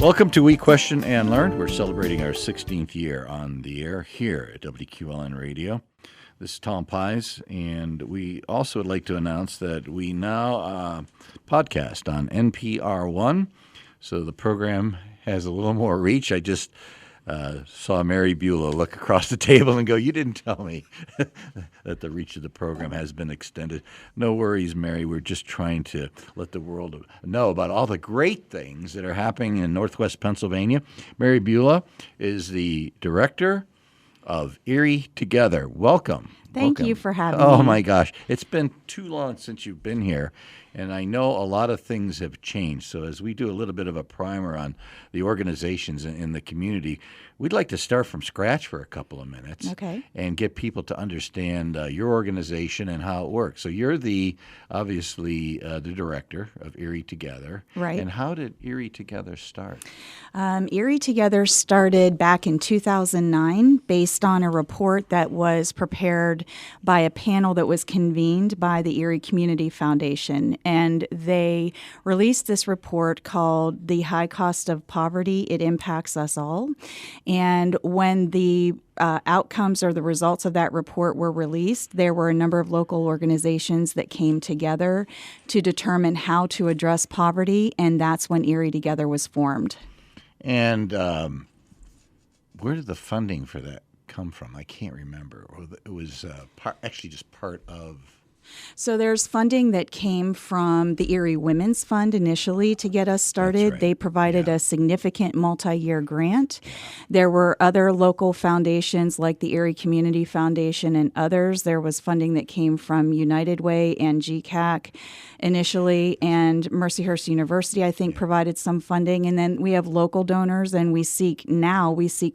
Welcome to We Question and Learn. We're celebrating our 16th year on the air here at WQLN Radio. This is Tom Pysz, and we also would like to announce that we now podcast on NPR One, so the program has a little more reach. I just saw Mary Bula look across the table and go, "You didn't tell me that the reach of the program has been extended." No worries, Mary. We're just trying to let the world know about all the great things that are happening in Northwest Pennsylvania. Mary Bula is the director of Erie Together. Welcome. Thank you for having me. Oh, my gosh. It's been too long since you've been here, and I know a lot of things have changed. So as we do a little bit of a primer on the organizations in the community, we'd like to start from scratch for a couple of minutes. Okay. And get people to understand your organization and how it works. So you're obviously the director of Erie Together. Right. And how did Erie Together start? Erie Together started back in 2009 based on a report that was prepared by a panel that was convened by the Erie Community Foundation. And they released this report called The High Cost of Poverty, It Impacts Us All. And when the outcomes or the results of that report were released, there were a number of local organizations that came together to determine how to address poverty, and that's when Erie Together was formed. And where did the funding for that come from? I can't remember. Or it was actually just part of... So there's funding that came from the Erie Women's Fund initially to get us started. That's right. They provided a significant multi-year grant. There were other local foundations like the Erie Community Foundation and others. There was funding that came from United Way and GCAC initially, and Mercyhurst University, I think, provided some funding. And then we have local donors, and we seek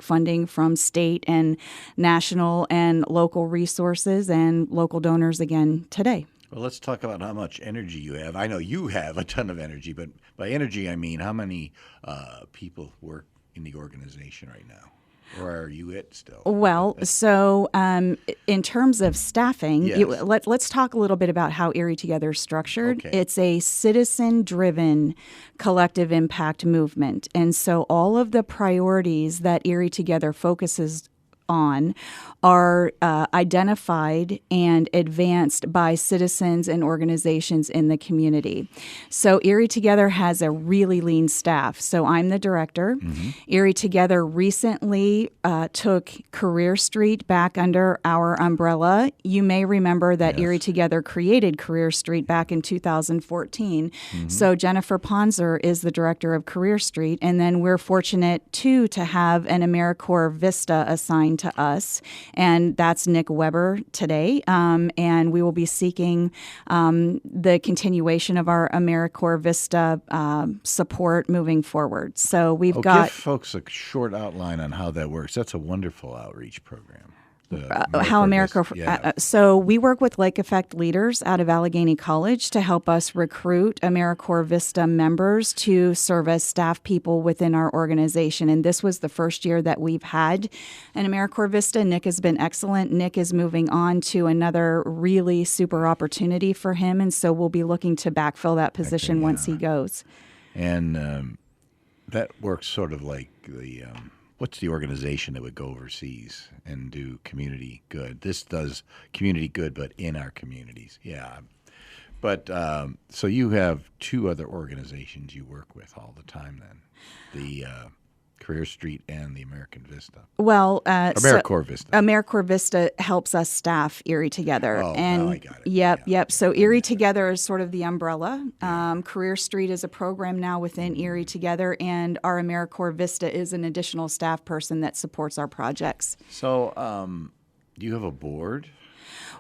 funding from state and national and local resources and local donors again today. Well, let's talk about how much energy you have. I know you have a ton of energy, but by energy, I mean how many people work in the organization right now? Or are you it still? Well, so in terms of staffing, yes. Let's talk a little bit about how Erie Together is structured. Okay. It's a citizen-driven collective impact movement. And so all of the priorities that Erie Together focuses on are identified and advanced by citizens and organizations in the community. So Erie Together has a really lean staff. So I'm the director. Mm-hmm. Erie Together recently took Career Street back under our umbrella. You may remember that yes. Erie Together created Career Street back in 2014. Mm-hmm. So Jennifer Ponzer is the director of Career Street, and then we're fortunate too to have an AmeriCorps Vista assigned to us, and that's Nick Weber today. And we will be seeking the continuation of our AmeriCorps Vista support moving forward. So we've got... Give folks a short outline on how that works. That's a wonderful outreach program. How AmeriCorps... So we work with Lake Effect leaders out of Allegheny College to help us recruit AmeriCorps Vista members to serve as staff people within our organization. And this was the first year that we've had an AmeriCorps Vista. Nick has been excellent. Nick is moving on to another really super opportunity for him. And so we'll be looking to backfill that position once he goes. And that works sort of like the... What's the organization that would go overseas and do community good? This does community good, but in our communities. Yeah. But so you have two other organizations you work with all the time then, the Career Street and the American Vista. Well, AmeriCorps Vista. AmeriCorps Vista helps us staff Erie Together. Oh, and now I got it. Yep. So Erie Together is sort of the umbrella. Career Street is a program now within Erie Together, and our AmeriCorps Vista is an additional staff person that supports our projects. So do you have a board?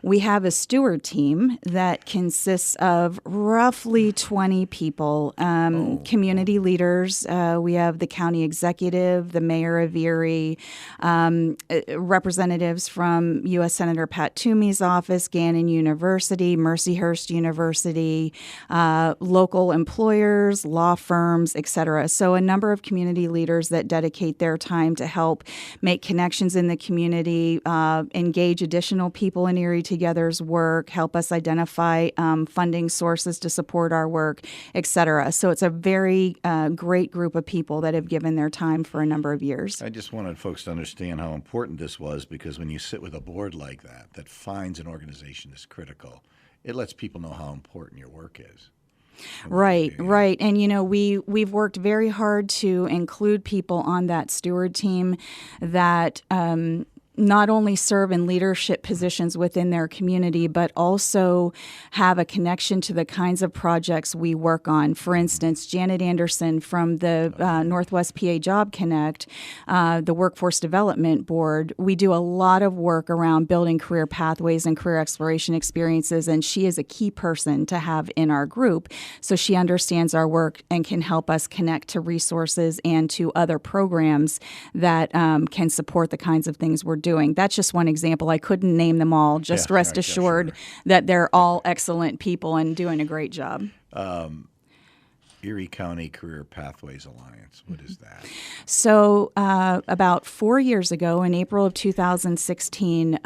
We have a steward team that consists of roughly 20 people, community leaders. We have the county executive, the mayor of Erie, representatives from U.S. Senator Pat Toomey's office, Gannon University, Mercyhurst University, local employers, law firms, et cetera. So a number of community leaders that dedicate their time to help make connections in the community, engage additional people in Erie Together's work, help us identify funding sources to support our work, et cetera. So it's a very great group of people that have given their time for a number of years. I just wanted folks to understand how important this was, because when you sit with a board like that finds an organization is critical, it lets people know how important your work is. Right. And, we've worked very hard to include people on that steward team that not only serve in leadership positions within their community, but also have a connection to the kinds of projects we work on. For instance, Janet Anderson from the Northwest PA Job Connect, the Workforce Development Board, we do a lot of work around building career pathways and career exploration experiences, and she is a key person to have in our group. So she understands our work and can help us connect to resources and to other programs that can support the kinds of things we're doing. That's just one example. I couldn't name them all. Just rest assured that they're all excellent people and doing a great job. Erie County Career Pathways Alliance. What is that? So about 4 years ago, in April of 2016,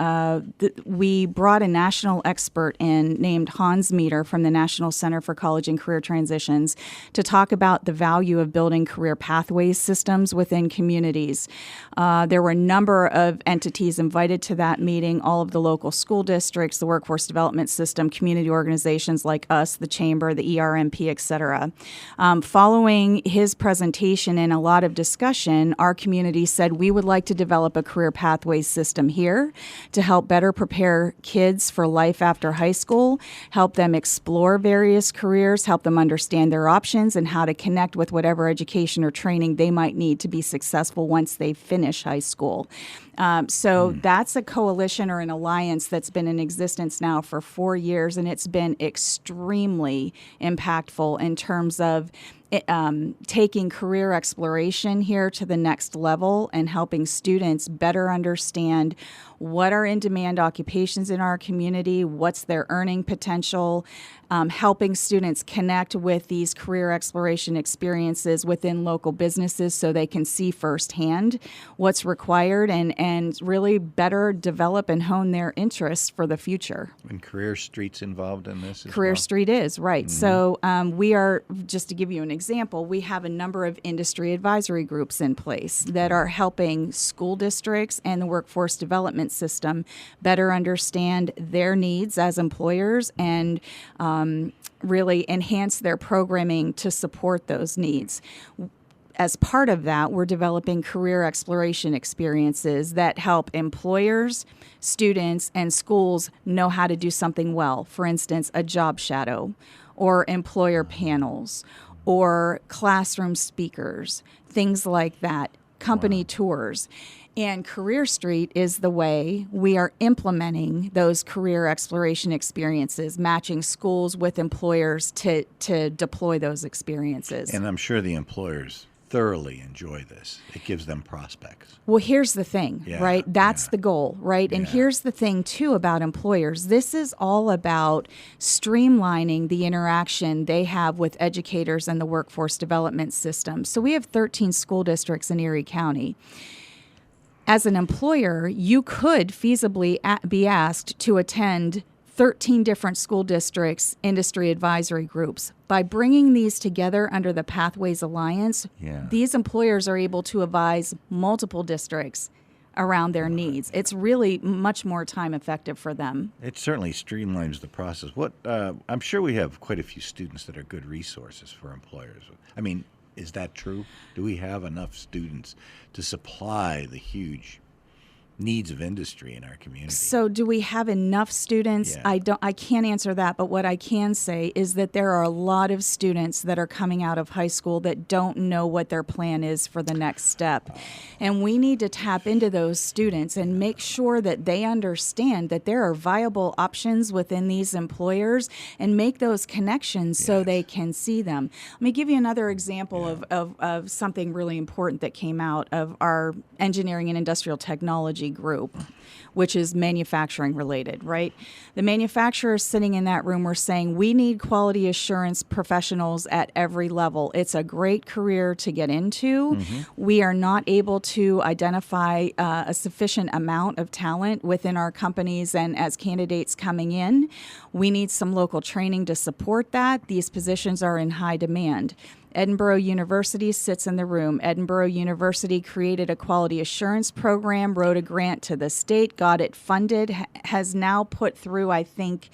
we brought a national expert in named Hans Meter from the National Center for College and Career Transitions to talk about the value of building career pathways systems within communities. There were a number of entities invited to that meeting, all of the local school districts, the workforce development system, community organizations like us, the Chamber, the ERMP, et cetera. Following his presentation and a lot of discussion, our community said we would like to develop a career pathways system here to help better prepare kids for life after high school, help them explore various careers, help them understand their options and how to connect with whatever education or training they might need to be successful once they finish high school. So that's a coalition or an alliance that's been in existence now for 4 years, and it's been extremely impactful in terms of taking career exploration here to the next level and helping students better understand what are in-demand occupations in our community, what's their earning potential, helping students connect with these career exploration experiences within local businesses so they can see firsthand what's required and really better develop and hone their interests for the future. And Career Street's involved in this as Career well? Street is, right. Mm-hmm. So we are, just to give you an example, we have a number of industry advisory groups in place that are helping school districts and the workforce development system better understand their needs as employers and really enhance their programming to support those needs. As part of that, we're developing career exploration experiences that help employers, students, and schools know how to do something well. For instance, a job shadow or employer panels or classroom speakers, things like that, company tours. And Career Street is the way we are implementing those career exploration experiences, matching schools with employers to deploy those experiences. And I'm sure the employers thoroughly enjoy this. It gives them prospects. Well, here's the thing, right? That's the goal, right? And here's the thing, too, about employers. This is all about streamlining the interaction they have with educators and the workforce development system. So we have 13 school districts in Erie County. As an employer, you could feasibly be asked to attend 13 different school districts' industry advisory groups. By bringing these together under the Pathways Alliance, these employers are able to advise multiple districts around their needs. It's really much more time effective for them. It certainly streamlines the process. I'm sure we have quite a few students that are good resources for employers. I mean, is that true? Do we have enough students to supply the huge needs of industry in our community? So do we have enough students? Yeah. I can't answer that, but what I can say is that there are a lot of students that are coming out of high school that don't know what their plan is for the next step. And we need to tap into those students and make sure that they understand that there are viable options within these employers and make those connections so they can see them. Let me give you another example of something really important that came out of our engineering and industrial technology group, which is manufacturing related, right? The manufacturers sitting in that room were saying, we need quality assurance professionals at every level. It's a great career to get into. We are not able to identify a sufficient amount of talent within our companies and as candidates coming in. We need some local training to support that. These positions are in high demand. Edinboro University sits in the room. Edinboro University created a quality assurance program, wrote a grant to the state, got it funded, has now put through, I think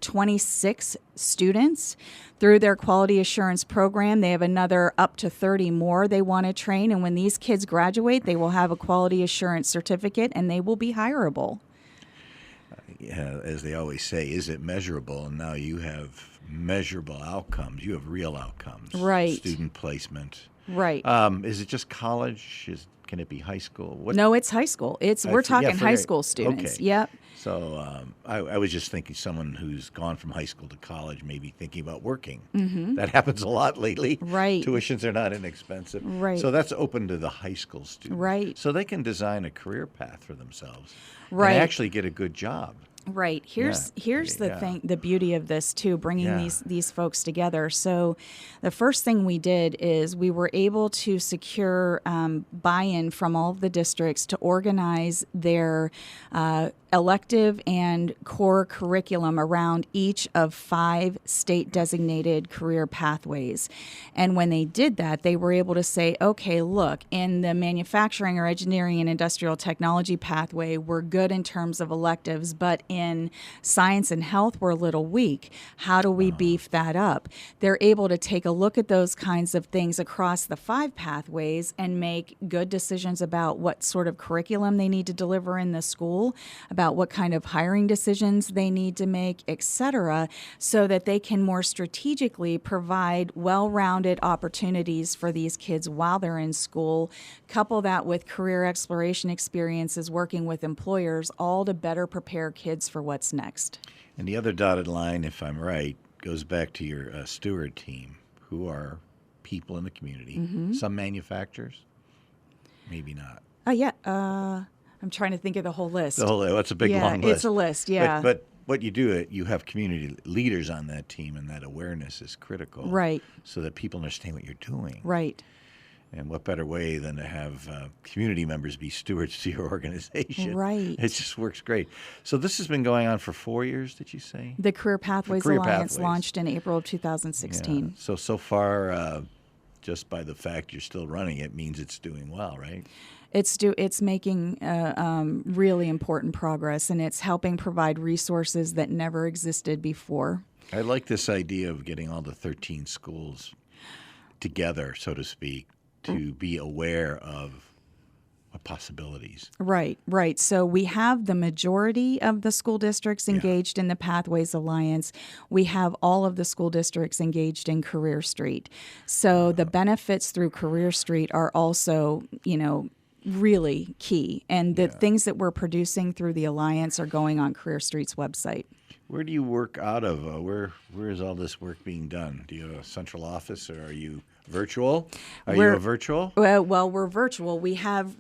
26 students through their quality assurance program. They have another up to 30 more they want to train. And when these kids graduate, they will have a quality assurance certificate and they will be hireable. As they always say, is it measurable? And now you have measurable outcomes. You have real outcomes. Right. Student placement. Right. Is it just college? Can it be high school? No, it's high school. We're talking high school students. Okay. Yep. So I was just thinking someone who's gone from high school to college, maybe thinking about working. That happens a lot lately. Right. Tuitions are not inexpensive. Right. So that's open to the high school student. Right. So they can design a career path for themselves. Right. And actually get a good job. Right. Here's the thing, the beauty of this too, bringing these folks together. So the first thing we did is we were able to secure buy-in from all of the districts to organize their elective and core curriculum around each of 5 state-designated career pathways. And when they did that, they were able to say, okay, look, in the manufacturing or engineering and industrial technology pathway, we're good in terms of electives, but in science and health, we're a little weak. How do we beef that up? They're able to take a look at those kinds of things across the 5 pathways and make good decisions about what sort of curriculum they need to deliver in the school, about what kind of hiring decisions they need to make, et cetera, so that they can more strategically provide well-rounded opportunities for these kids while they're in school. Couple that with career exploration experiences working with employers, all to better prepare kids for what's next. And the other dotted line, if I'm right, goes back to your steward team, who are people in the community. Some manufacturers, maybe not. I'm trying to think of the whole list. That's a big long list. It's a list, yeah. But what you do, you have community leaders on that team, and that awareness is critical. Right. So that people understand what you're doing. Right. And what better way than to have community members be stewards to your organization? Right. It just works great. So this has been going on for 4 years, did you say? The Career Pathways Career Alliance Pathways. launched in April of 2016. Yeah. So far, just by the fact you're still running it means it's doing well, right? It's making really important progress, and it's helping provide resources that never existed before. I like this idea of getting all the 13 schools together, so to speak, to be aware of possibilities. Right. So we have the majority of the school districts engaged in the Pathways Alliance. We have all of the school districts engaged in Career Street. So the benefits through Career Street are also, really key. And the things that we're producing through the Alliance are going on Career Street's website. Where do you work out of? Where is all this work being done? Do you have a central office, or are you virtual? Are you a virtual? Well, we're virtual. We have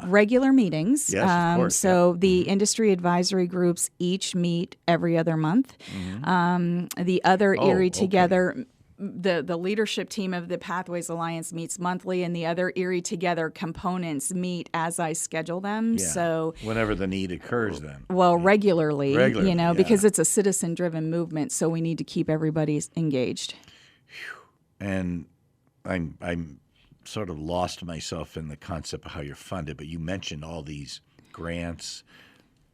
regular meetings. Yes, of course. So the industry advisory groups each meet every other month. The other Erie Together, the leadership team of the Pathways Alliance meets monthly, and the other Erie Together components meet as I schedule them. Yeah. So whenever the need occurs, then. Well, regularly, because yeah. it's a citizen-driven movement, so we need to keep everybody engaged. And I'm sort of lost myself in the concept of how you're funded, but you mentioned all these grants.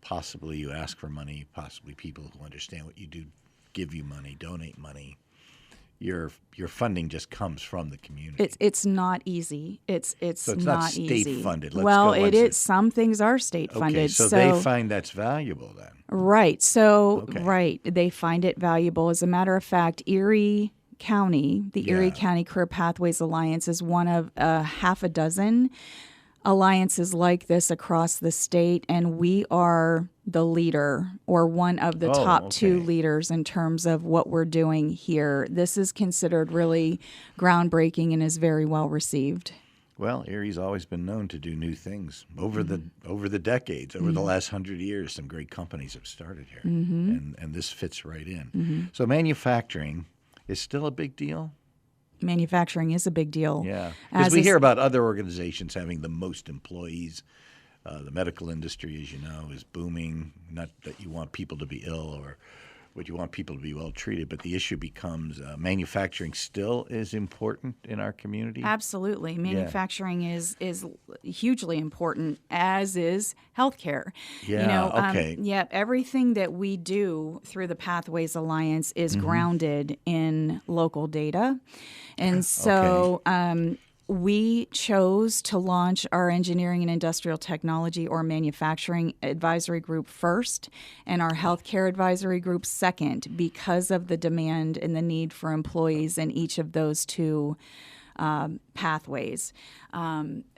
Possibly you ask for money, possibly people who understand what you do give you money, donate money. Your funding just comes from the community. It's not easy. It's not easy. state funded. It is. Some things are state funded. Okay, so they find that's valuable then. Right. So they find it valuable. As a matter of fact, Erie County, the Erie County Career Pathways Alliance, is one of half a dozen alliances like this across the state, and we are the leader, or one of the top 2 leaders in terms of what we're doing here. This is considered really groundbreaking and is very well received. Well, Erie's always been known to do new things over the decades, over the last 100 years. Some great companies have started here, and this fits right in. So manufacturing is still a big deal. Manufacturing is a big deal. Yeah, because we hear about other organizations having the most employees. The medical industry, as you know, is booming. Not that you want people to be ill or would you want people to be well treated, but the issue becomes manufacturing still is important in our community. Absolutely. Manufacturing is hugely important, as is healthcare. Yeah, okay. Everything that we do through the Pathways Alliance is grounded in local data. And so we chose to launch our engineering and industrial technology or manufacturing advisory group first and our healthcare advisory group second because of the demand and the need for employees in each of those two pathways.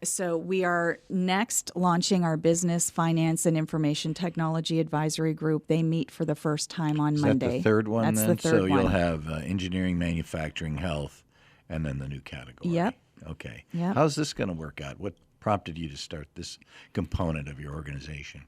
So we are next launching our business, finance, and information technology advisory group. They meet for the first time on Monday. Is that the third one That's then? the third one. So you'll have engineering, manufacturing, health, and then the new category. Yep. Okay. Yep. How's this going to work out? What prompted you to start this component of your organization?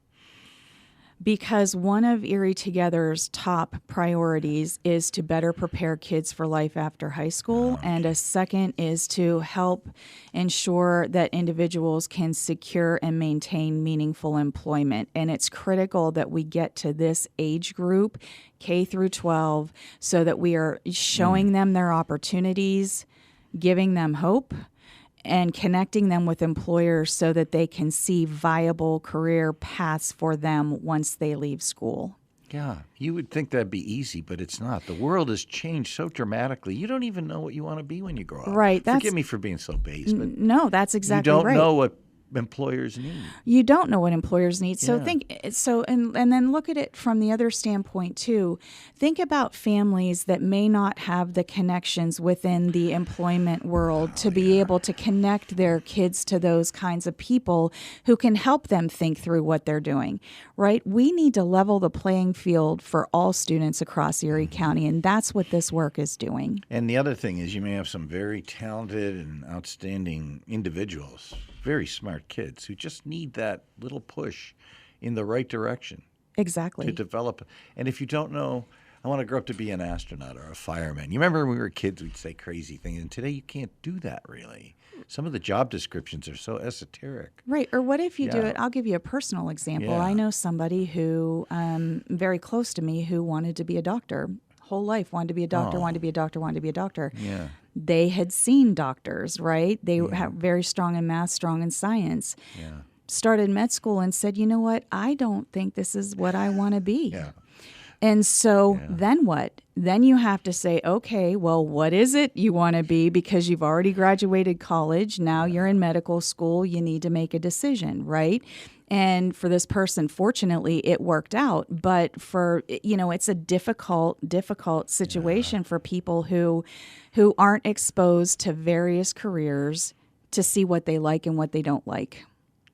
Because one of Erie Together's top priorities is to better prepare kids for life after high school, and a second is to help ensure that individuals can secure and maintain meaningful employment. And it's critical that we get to this age group, K through 12, so that we are showing them their opportunities, giving them hope, and connecting them with employers so that they can see viable career paths for them once they leave school. Yeah, you would think that'd be easy, but it's not. The world has changed so dramatically. You don't even know what you want to be when you grow up. Right. Forgive me for being so base, but no, that's exactly you right. don't know what employers need. You don't know what employers need. So Yeah. and then look at it from the other standpoint too. Think about families that may not have the connections within the employment world to be able to connect their kids to those kinds of people who can help them think through what they're doing, right? We need to level the playing field for all students across Erie County, and that's what this work is doing. And the other thing is you may have some very talented and outstanding individuals, very smart kids who just need that little push in the right direction Exactly. to develop. And if you don't know, I want to grow up to be an astronaut or a fireman. You remember when we were kids, we'd say crazy things. And today you can't do that really. Some of the job descriptions are so esoteric. Right. Or what if you do Yeah. it? I'll give you a personal example. Yeah. I know somebody who, very close to me, who wanted to be a doctor. Whole life wanted to be a doctor, wanted to be a doctor, wanted to be a doctor. Yeah. They had seen doctors, right? They were very strong in math, strong in science. Yeah. Started med school and said, you know what? I don't think this is what I want to be. Yeah. And so then what? Then you have to say, okay, well, what is it you want to be? Because you've already graduated college. Now you're in medical school. You need to make a decision, right? And for this person, fortunately, it worked out. But for, it's a difficult situation for people who aren't exposed to various careers to see what they like and what they don't like.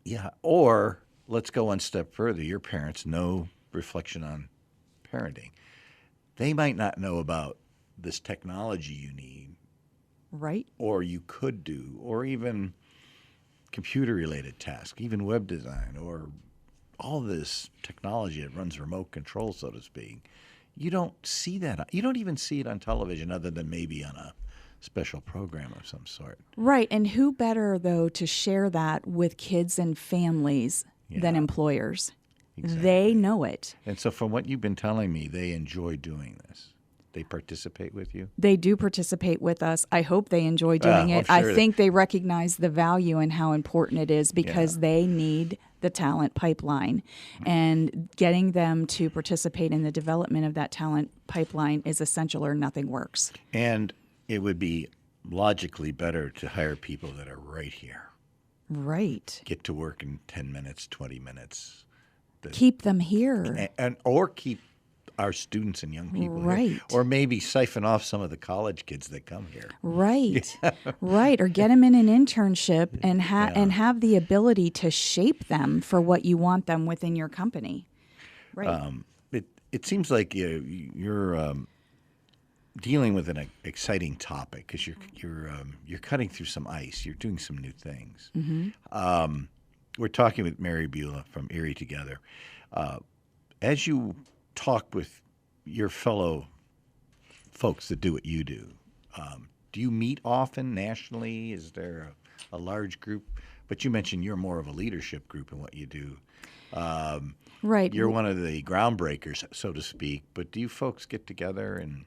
Yeah. Or let's go one step further. Your parents know reflection on parenting. They might not know about this technology you need, Right. or you could do, or even computer-related tasks, even web design, or all this technology that runs remote control, so to speak. You don't see that. You don't even see it on television other than maybe on a special program of some sort. Right. And who better, though, to share that with kids and families than employers? Exactly. They know it. And so from what you've been telling me, they enjoy doing this. They participate with you? They do participate with us. I hope they enjoy doing it. I'm sure I think they recognize the value and how important it is because they need the talent pipeline. And getting them to participate in the development of that talent pipeline is essential or nothing works. And it would be logically better to hire people that are right here. Right. Get to work in 10 minutes, 20 minutes. Keep them here. Or keep our students and young people Right. here. Or maybe siphon off some of the college kids that come here. Right. Right. Or get them in an internship and have the ability to shape them for what you want them within your company. Right. It seems like you're dealing with an exciting topic because you're cutting through some ice. You're doing some new things. We're talking with Mary Bula from Erie Together. As you talk with your fellow folks that do what you do you meet often nationally? Is there a large group? But you mentioned you're more of a leadership group in what you do. Right. You're one of the groundbreakers, so to speak. But do you folks get together and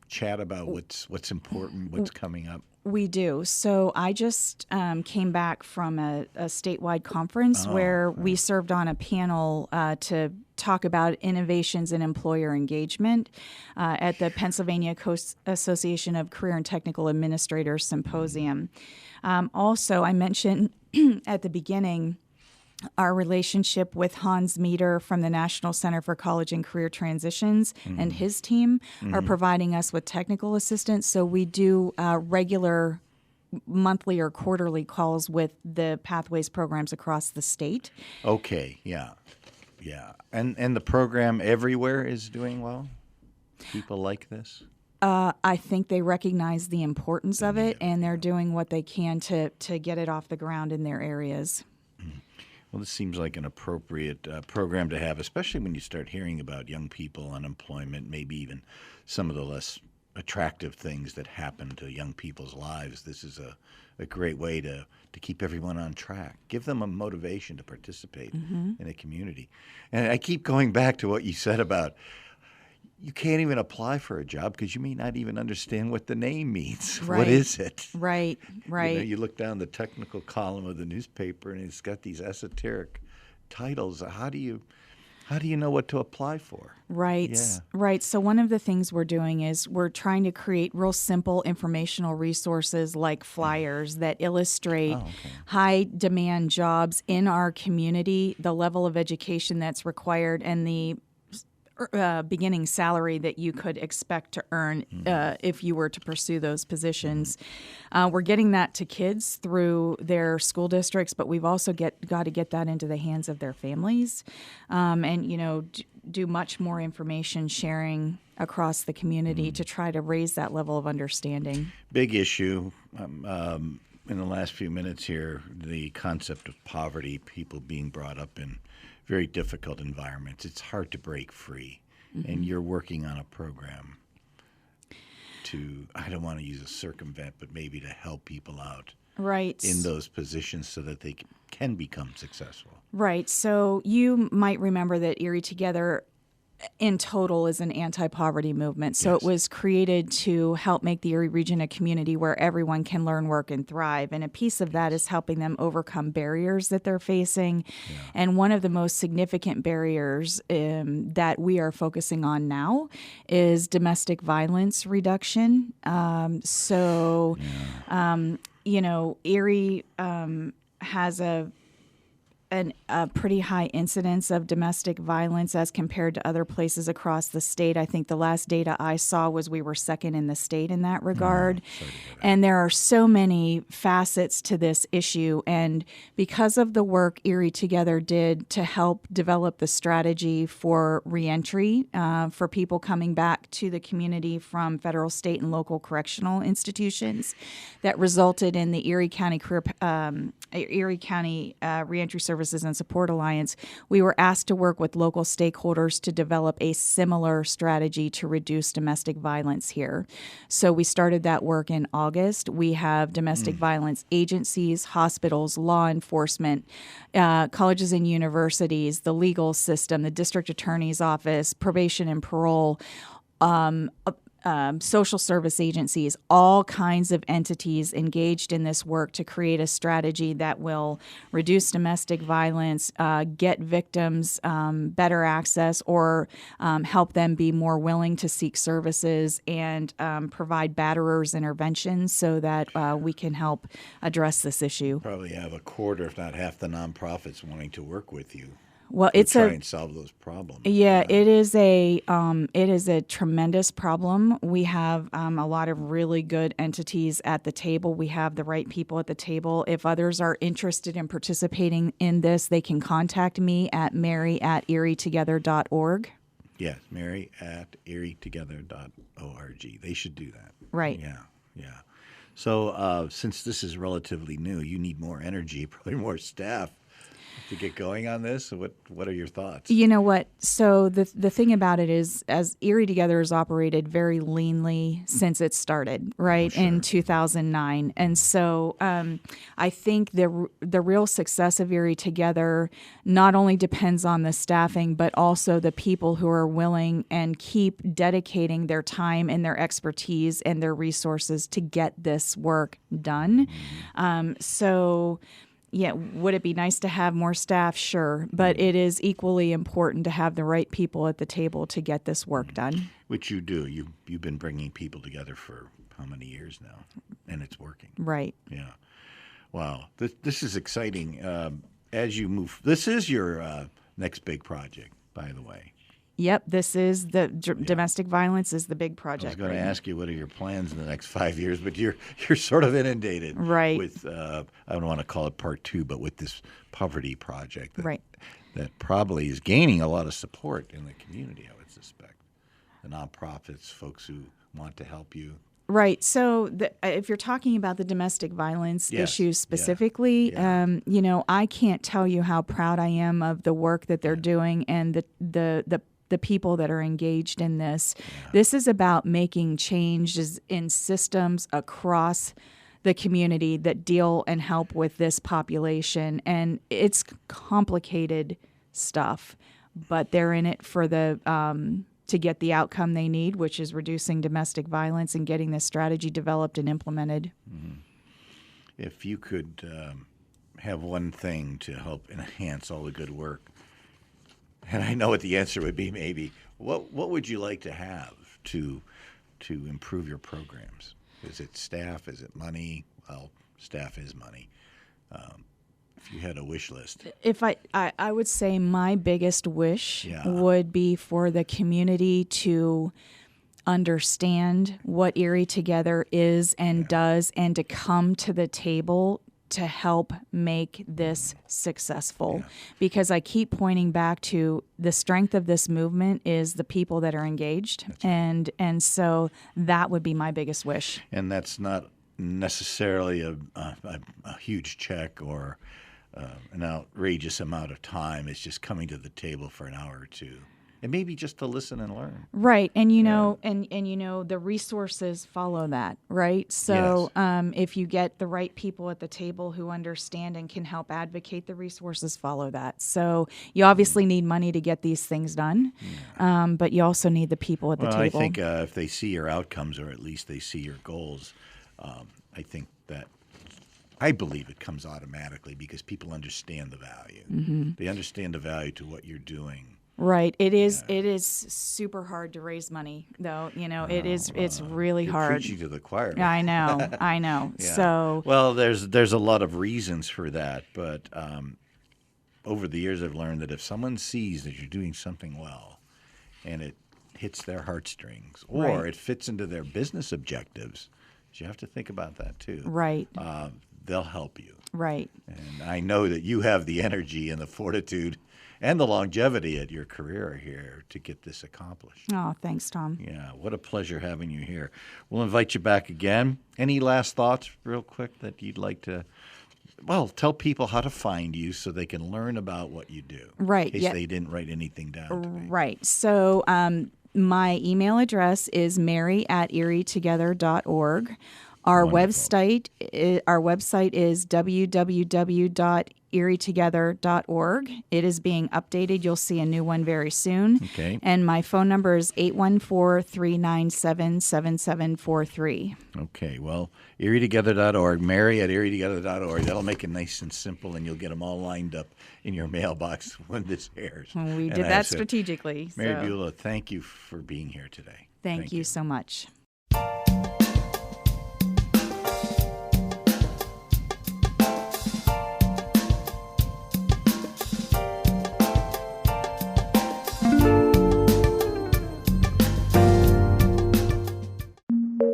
chat about what's important, what's coming up? We do. So I just came back from a statewide conference where we served on a panel to talk about innovations in employer engagement at the Pennsylvania Coast Association of Career and Technical Administrators Symposium. Also, I mentioned at the beginning our relationship with Hans Meter from the National Center for College and Career Transitions and his team are providing us with technical assistance. So we do regular monthly or quarterly calls with the Pathways programs across the state. Okay, yeah. And the program everywhere is doing well? People like this? I think they recognize the importance of it, and they're doing what they can to get it off the ground in their areas. Well, this seems like an appropriate program to have, especially when you start hearing about young people, unemployment, maybe even some of the less attractive things that happen to young people's lives. This is a great way to keep everyone on track, give them a motivation to participate in a community. And I keep going back to what you said about you can't even apply for a job because you may not even understand what the name means. Right. What is it? Right. You look down the technical column of the newspaper and it's got these esoteric titles. How do you know what to apply for? Right. Yeah. Right. So one of the things we're doing is we're trying to create real simple informational resources like flyers that illustrate high demand jobs in our community, the level of education that's required, and the beginning salary that you could expect to earn if you were to pursue those positions. We're getting that to kids through their school districts, but we've also got to get that into the hands of their families, and do much more information sharing across the community to try to raise that level of understanding. Big issue in the last few minutes here, the concept of poverty, people being brought up in very difficult environments. It's hard to break free. And you're working on a program to, I don't want to use a circumvent, but maybe to help people out in those positions so that they can become successful. Right. So you might remember that Erie Together in total is an anti-poverty movement. So It was created to help make the Erie region a community where everyone can learn, work, and thrive. And a piece of that is helping them overcome barriers that they're facing. Yeah. And one of the most significant barriers that we are focusing on now is domestic violence reduction. Erie has a pretty high incidence of domestic violence as compared to other places across the state. I think the last data I saw was we were second in the state in that regard. And there are so many facets to this issue. And because of the work Erie Together did to help develop the strategy for reentry for people coming back to the community from federal, state, and local correctional institutions, that resulted in the Erie County Reentry Services and Support Alliance, we were asked to work with local stakeholders to develop a similar strategy to reduce domestic violence here. So we started that work in August. We have domestic violence agencies, hospitals, law enforcement, colleges and universities, the legal system, the district attorney's office, probation and parole, social service agencies, all kinds of entities engaged in this work to create a strategy that will reduce domestic violence, get victims better access, or help them be more willing to seek services, and provide batterers interventions so that we can help address this issue. Probably have a quarter, if not half, the nonprofits wanting to work with you. Well, to try and solve those problems. Yeah, it is a tremendous problem. We have a lot of really good entities at the table. We have the right people at the table. If others are interested in participating in this, they can contact me at mary@erietogether.org. Yes, Mary at erietogether.org. They should do that. Right. Yeah, yeah. So since this is relatively new, you need more energy, probably more staff to get going on this. What are your thoughts? You know what? So the thing about it is, as Erie Together has operated very leanly since it started, right, in 2009, and so I think the real success of Erie Together not only depends on the staffing, but also the people who are willing and keep dedicating their time and their expertise and their resources to get this work done. So. Yeah, would it be nice to have more staff? Sure, but it is equally important to have the right people at the table to get this work done. Which you do. You've been bringing people together for how many years now, and it's working. Right. Yeah. Wow. This is exciting. As you move, this is your next big project, by the way. Yep, this is the domestic violence is the big project. I was going to ask you what are your plans in the next 5 years, but you're sort of inundated, right? With I don't want to call it part two, but with this poverty project, right? That probably is gaining a lot of support in the community. I would suspect the nonprofits, folks who want to help you. Right. So if you're talking about the domestic violence issues specifically, I can't tell you how proud I am of the work that they're doing and the people that are engaged in this. Yeah. This is about making changes in systems across the community that deal and help with this population. And it's complicated stuff, but they're in it for the to get the outcome they need, which is reducing domestic violence and getting this strategy developed and implemented. Mm-hmm. If you could have one thing to help enhance all the good work, and I know what the answer would be maybe, what would you like to have to improve your programs? Is it staff? Is it money? Well, staff is money. If you had a wish list. If I would say my biggest wish would be for the community to understand what Erie Together is and does, and to come to the table to help make this successful. Because I keep pointing back to the strength of this movement is the people that are engaged. Right. And so that would be my biggest wish. And that's not necessarily a huge check or an outrageous amount of time. It's just coming to the table for an hour or two. And maybe just to listen and learn. Right. And you know, and you know, the resources follow that, right? So if you get the right people at the table who understand and can help advocate, the resources follow that. So you obviously need money to get these things done, but you also need the people at the table. I think if they see your outcomes, or at least they see your goals, I believe it comes automatically because people understand the value. Mm-hmm. They understand the value to what you're doing. Right. It is super hard to raise money, though. You know, it's really hard. Preaching to the choir. I know. Yeah. So well, there's a lot of reasons for that, but over the years I've learned that if someone sees that you're doing something well, and it hits their heartstrings, or it fits into their business objectives, you have to think about that too. Right. They'll help you. Right. And I know that you have the energy and the fortitude and the longevity at your career here to get this accomplished. Oh, thanks, Tom. Yeah, what a pleasure having you here. We'll invite you back again. Any last thoughts real quick that you'd like to, tell people how to find you so they can learn about what you do. Right. In case they didn't write anything down today. Right. So my email address is mary@erietogether.org. Our website is www.erietogether.org. It is being updated. You'll see a new one very soon. Okay. And my phone number is 814-397-7743. Okay. Well, erietogether.org, Mary@erietogether.org. That'll make it nice and simple, and you'll get them all lined up in your mailbox when this airs. We did that strategically. Mary Bula, thank you for being here today. Thank you so much.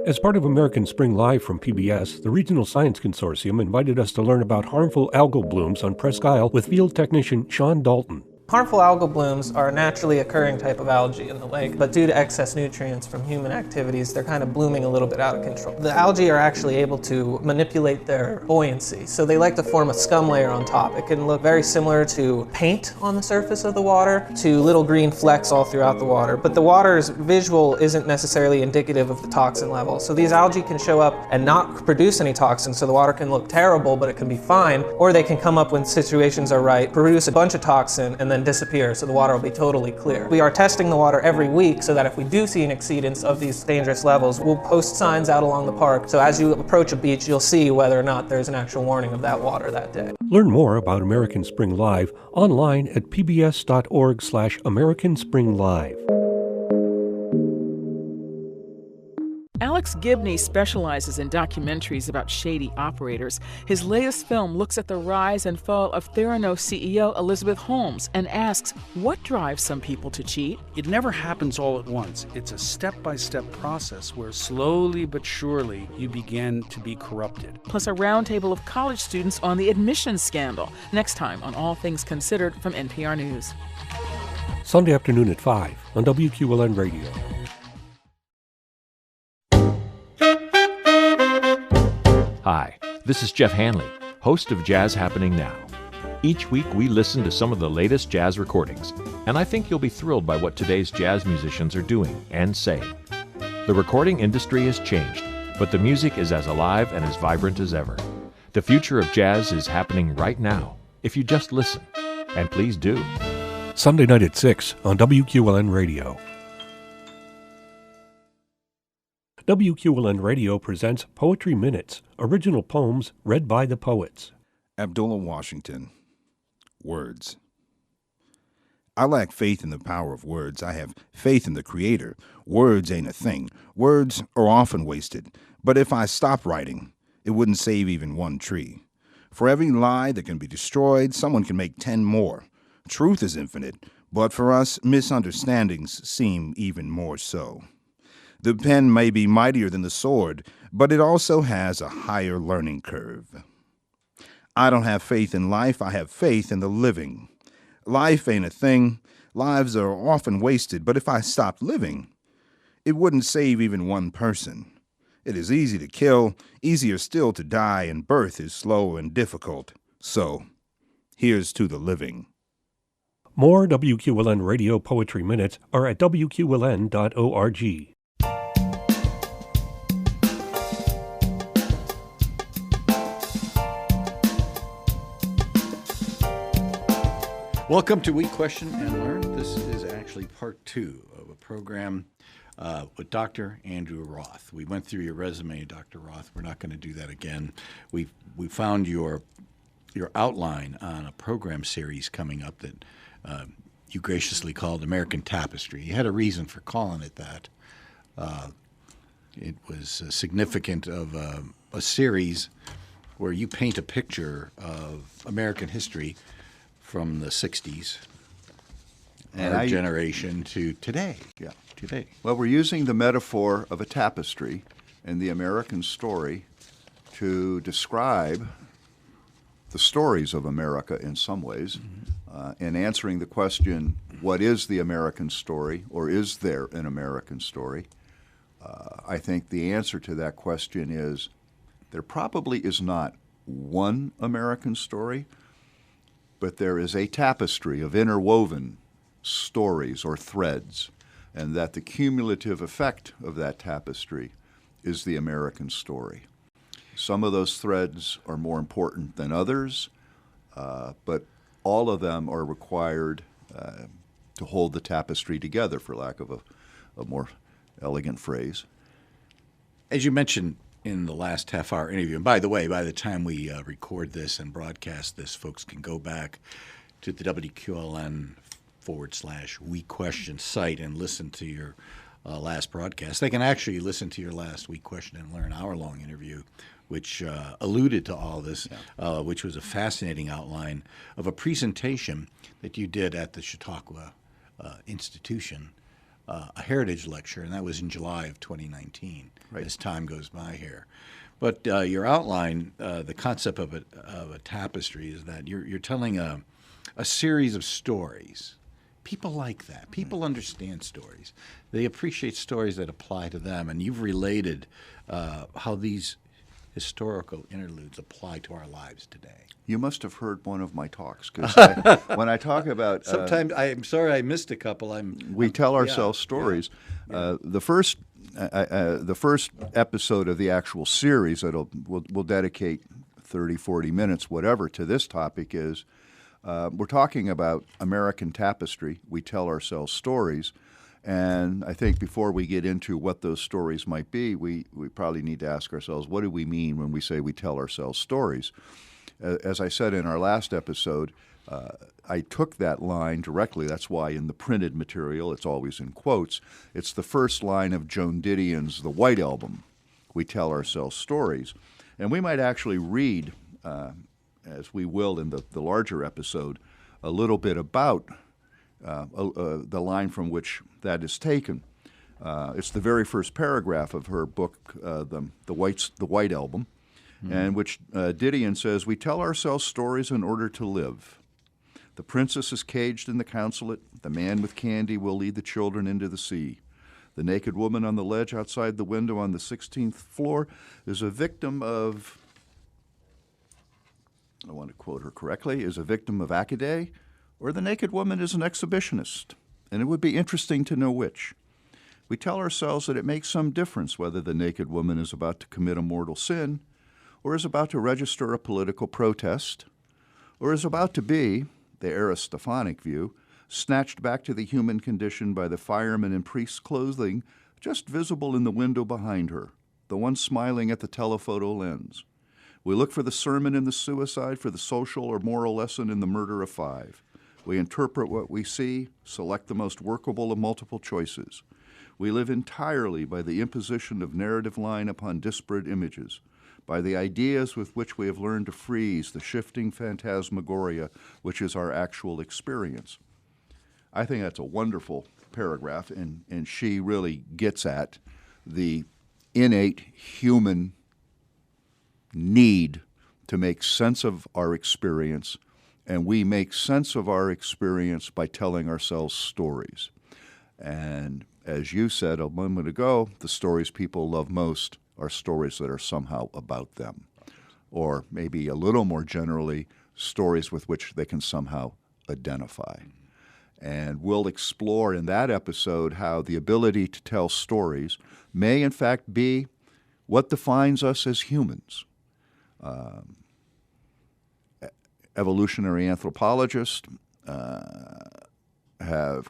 As part of American Spring Live from PBS, the Regional Science Consortium invited us to learn about harmful algal blooms on Presque Isle with field technician Sean Dalton. Harmful algal blooms are a naturally occurring type of algae in the lake, but due to excess nutrients from human activities, they're kind of blooming a little bit out of control. The algae are actually able to manipulate their buoyancy, so they like to form a scum layer on top. It can look very similar to paint on the surface of the water, to little green flecks all throughout the water, but the water's visual isn't necessarily indicative of the toxin level. So these algae can show up and not produce any toxins, so the water can look terrible, but it can be fine, or they can come up when situations are right, produce a bunch of toxin, and then disappear, so the water will be totally clear. We are testing the water every week so that if we do see an exceedance of these dangerous levels, we'll post signs out along the park, so as you approach a beach, you'll see whether or not there's an actual warning of that water that day. Learn more about American Spring Live online at pbs.org/American Spring Live. Alex Gibney specializes in documentaries about shady operators. His latest film looks at the rise and fall of Theranos CEO Elizabeth Holmes and asks what drives some people to cheat. It never happens all at once. It's a step-by-step process where slowly but surely you begin to be corrupted. Plus a roundtable of college students on the admissions scandal. Next time on All Things Considered from NPR News. Sunday afternoon at 5 on WQLN Radio. Hi, this is Jeff Hanley, host of Jazz Happening Now. Each week we listen to some of the latest jazz recordings, and I think you'll be thrilled by what today's jazz musicians are doing and saying. The recording industry has changed, but the music is as alive and as vibrant as ever. The future of jazz is happening right now, if you just listen. And please do. Sunday night at 6 on WQLN Radio. WQLN Radio presents Poetry Minutes, original poems read by the poets. Abdullah Washington. Words. I lack faith in the power of words. I have faith in the Creator. Words ain't a thing. Words are often wasted. But if I stopped writing, it wouldn't save even one tree. For every lie that can be destroyed, someone can make 10 more. Truth is infinite, but for us, misunderstandings seem even more so. The pen may be mightier than the sword, but it also has a higher learning curve. I don't have faith in life, I have faith in the living. Life ain't a thing. Lives are often wasted, but if I stopped living, it wouldn't save even one person. It is easy to kill, easier still to die, and birth is slow and difficult. So, here's to the living. More WQLN Radio Poetry Minutes are at WQLN.org. Welcome to We Question and Learn. This is actually part 2 of a program with Dr. Andrew Roth. We went through your resume, Dr. Roth. We're not going to do that again. We found your outline on a program series coming up that you graciously called American Tapestry. You had a reason for calling it that. It was significant of a series where you paint a picture of American history from the 60s, and our generation, to today. Yeah. Today. Well, we're using the metaphor of a tapestry and the American story to describe the stories of America in some ways, and answering the question, what is the American story, or is there an American story? I think the answer to that question is there probably is not one American story, but there is a tapestry of interwoven stories or threads, and that the cumulative effect of that tapestry is the American story. Some of those threads are more important than others, but all of them are required to hold the tapestry together, for lack of a more elegant phrase. As you mentioned in the last half-hour interview, and by the way, by the time we record this and broadcast this, folks can go back to the WQLN/We Question site and listen to your last broadcast. They can actually listen to your last We Question and Learn hour-long interview, which alluded to all this, which was a fascinating outline of a presentation that you did at the Chautauqua Institution, a heritage lecture, and that was in July of 2019, right, as time goes by here. But your outline, the concept of a tapestry, is that you're telling a a series of stories. People like that. People understand stories. They appreciate stories that apply to them. And you've related how these historical interludes apply to our lives today. You must have heard one of my talks, because when I talk about sometimes I'm sorry I missed a couple. We tell ourselves stories. Yeah. The first episode of the actual series that we'll dedicate 30, 40 minutes, whatever, to this topic is we're talking about American tapestry. We tell ourselves stories. And I think before we get into what those stories might be, we probably need to ask ourselves, what do we mean when we say we tell ourselves stories? As I said in our last episode, I took that line directly. That's why in the printed material, it's always in quotes. It's the first line of Joan Didion's The White Album. We tell ourselves stories. And we might actually read, as we will in the larger episode, a little bit about the line from which that is taken. It's the very first paragraph of her book, The White Album, and which Didion says, "We tell ourselves stories in order to live. The princess is caged in the consulate. The man with candy will lead the children into the sea. The naked woman on the ledge outside the window on the 16th floor is a victim of," I want to quote her correctly, "is a victim of Accaday, or the naked woman is an exhibitionist. And it would be interesting to know which. We tell ourselves that it makes some difference whether the naked woman is about to commit a mortal sin, or is about to register a political protest, or is about to be, the Aristophanic view, snatched back to the human condition by the fireman in priest's clothing just visible in the window behind her, the one smiling at the telephoto lens. We look for the sermon in the suicide, for the social or moral lesson in the murder of 5. We interpret what we see, select the most workable of multiple choices. We live entirely by the imposition of narrative line upon disparate images, by the ideas with which we have learned to freeze the shifting phantasmagoria which is our actual experience." I think that's a wonderful paragraph, and she really gets at the innate human need to make sense of our experience, and we make sense of our experience by telling ourselves stories. And as you said a moment ago, the stories people love most are stories that are somehow about them, or maybe a little more generally, stories with which they can somehow identify. And we'll explore in that episode how the ability to tell stories may in fact be what defines us as humans. Evolutionary anthropologists have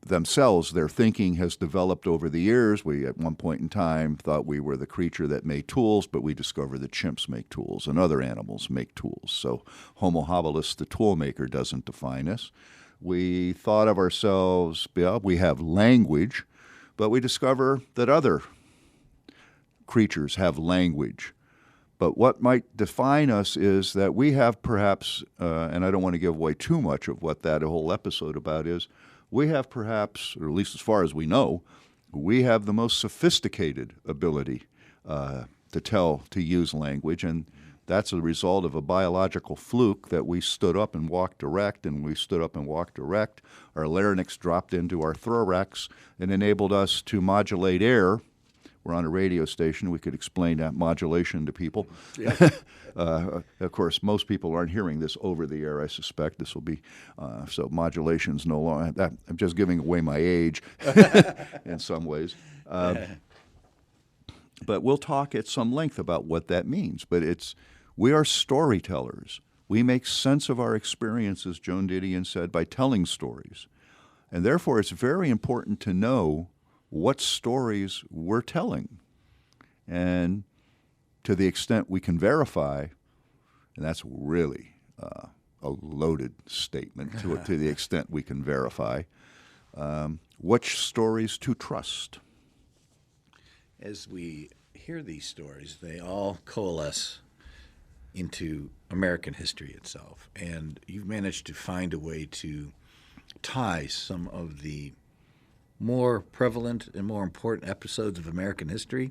themselves, their thinking has developed over the years. We, at one point in time, thought we were the creature that made tools, but we discovered that chimps make tools and other animals make tools. So Homo habilis, the tool maker, doesn't define us. We thought of ourselves, we have language, but we discover that other creatures have language. But what might define us is that we have perhaps, and I don't want to give away too much of what that whole episode about is, we have perhaps, or at least as far as we know, we have the most sophisticated ability to use language, and that's a result of a biological fluke that we stood up and walked erect, and we stood up and walked erect. Our larynx dropped into our thorax and enabled us to modulate air. We're on a radio station. We could explain that modulation to people. Yeah. Of course, most people aren't hearing this over the air, I suspect. This will be, so modulation's no longer, I'm just giving away my age in some ways. But we'll talk at some length about what that means. But we are storytellers. We make sense of our experiences, Joan Didion said, by telling stories. And therefore, it's very important to know what stories we're telling. And to the extent we can verify, and that's really a loaded statement, to the extent we can verify, which stories to trust. As we hear these stories, they all coalesce into American history itself. And you've managed to find a way to tie some of the more prevalent and more important episodes of American history.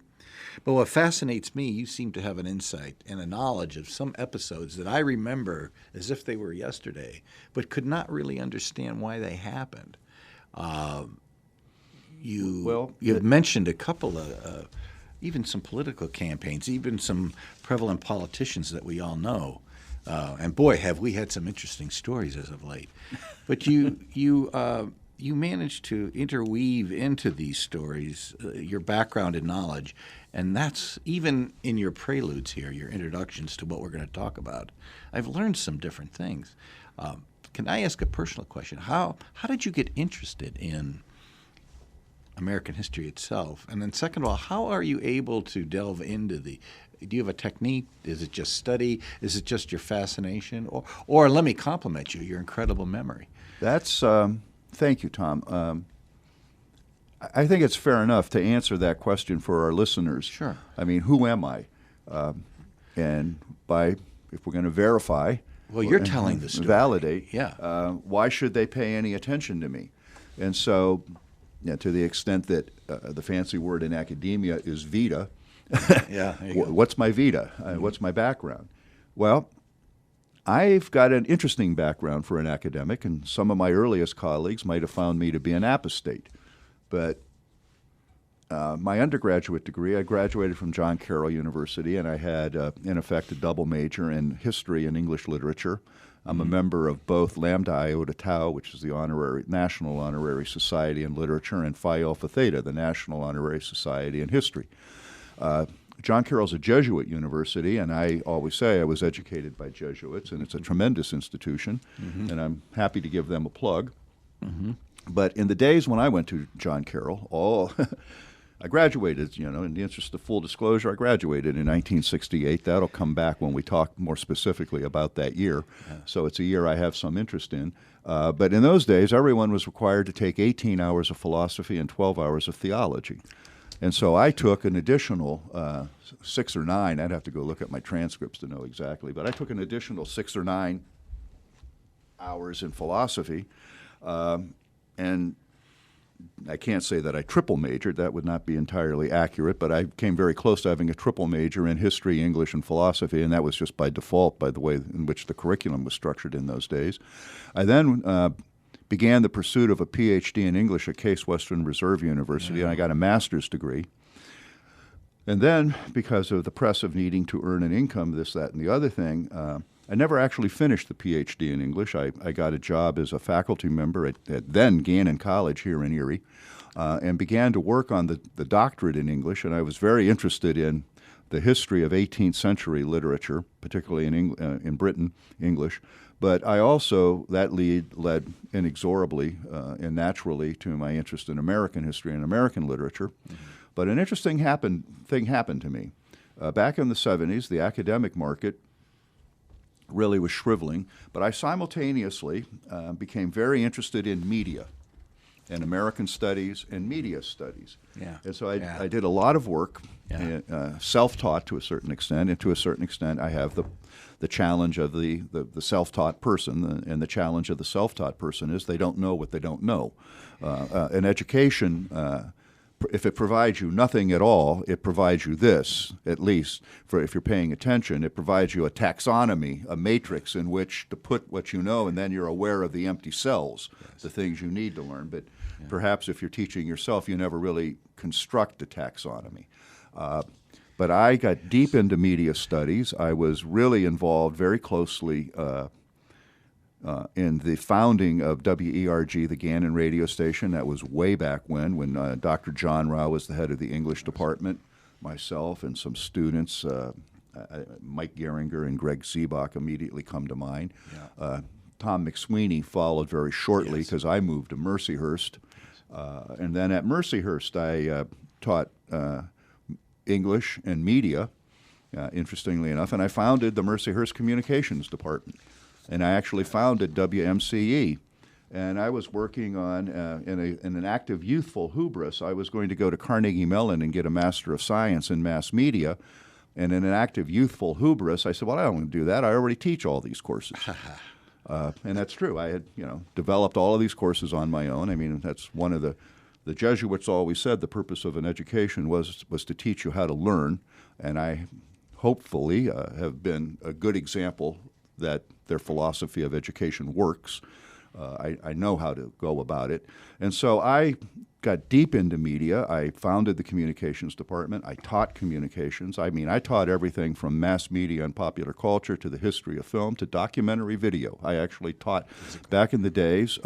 But what fascinates me, you seem to have an insight and a knowledge of some episodes that I remember as if they were yesterday, but could not really understand why they happened. You've mentioned a couple of, even some political campaigns, even some prevalent politicians that we all know. And boy, have we had some interesting stories as of late. But you managed to interweave into these stories your background and knowledge, and that's even in your preludes here, your introductions to what we're going to talk about. I've learned some different things. Can I ask a personal question? How did you get interested in American history itself? And then second of all, how are you able to delve into do you have a technique? Is it just study? Is it just your fascination? Or let me compliment you, your incredible memory. That's, thank you, Tom. I think it's fair enough to answer that question for our listeners. Sure. I mean, who am I? And if we're going to verify, well, you're telling the story. Validate. Yeah. Why should they pay any attention to me? And so, to the extent that the fancy word in academia is vita. Yeah. There you go. What's my vita? What's my background? Well, I've got an interesting background for an academic, and some of my earliest colleagues might have found me to be an apostate. But my undergraduate degree, I graduated from John Carroll University, and I had, in effect, a double major in history and English literature. I'm a member of both Lambda Iota Tau, which is the National Honorary Society in Literature, and Phi Alpha Theta, the National Honorary Society in History. John Carroll's a Jesuit university, and I always say I was educated by Jesuits, and it's a tremendous institution, and I'm happy to give them a plug. But in the days when I went to John Carroll, I graduated, in the interest of full disclosure, I graduated in 1968. That'll come back when we talk more specifically about that year. Yeah. So it's a year I have some interest in. But in those days, everyone was required to take 18 hours of philosophy and 12 hours of theology. And so I took an additional 6 or 9. I'd have to go look at my transcripts to know exactly. But I took an additional 6 or 9 hours in philosophy. And I can't say that I triple majored. That would not be entirely accurate, but I came very close to having a triple major in history, English, and philosophy, and that was just by default by the way in which the curriculum was structured in those days. I then began the pursuit of a PhD in English at Case Western Reserve University, and I got a master's degree. And then, because of the press of needing to earn an income, this, that, and the other thing, I never actually finished the PhD in English. I got a job as a faculty member at then Gannon College here in Erie, and began to work on the doctorate in English, and I was very interested in the history of 18th century literature, particularly in Britain, English. But I also, that led inexorably and naturally to my interest in American history and American literature. But an interesting thing happened to me. Back in the 70s, the academic market really was shriveling, but I simultaneously became very interested in media and American studies and media studies. Yeah. And so I did a lot of work, self-taught to a certain extent, and to a certain extent I have the challenge of the self-taught person, and the challenge of the self-taught person is they don't know what they don't know. An education, if it provides you nothing at all, it provides you this, at least, for if you're paying attention. It provides you a taxonomy, a matrix in which to put what you know, and then you're aware of the empty cells, the things you need to learn. But perhaps if you're teaching yourself, you never really construct a taxonomy. But I got deep into media studies. I was really involved very closely in the founding of WERG, the Gannon radio station. That was way back when Dr. John Rao was the head of the English department. Myself and some students, Mike Geringer and Greg Seebach, immediately come to mind. Yeah. Tom McSweeney followed very shortly because I moved to Mercyhurst. And then at Mercyhurst, I taught English and media, interestingly enough, and I founded the Mercyhurst Communications Department. And I actually founded WMCE. And I was working on, in an act of youthful hubris, I was going to go to Carnegie Mellon and get a Master of Science in Mass Media. And in an act of youthful hubris, I said, well, I don't want to do that. I already teach all these courses. And that's true. I had, developed all of these courses on my own. I mean, that's one of the The Jesuits always said the purpose of an education was to teach you how to learn, and I hopefully have been a good example that their philosophy of education works. I know how to go about it. And so I got deep into media. I founded the communications department. I taught communications. I mean, I taught everything from mass media and popular culture to the history of film to documentary video. I actually taught, back in the days,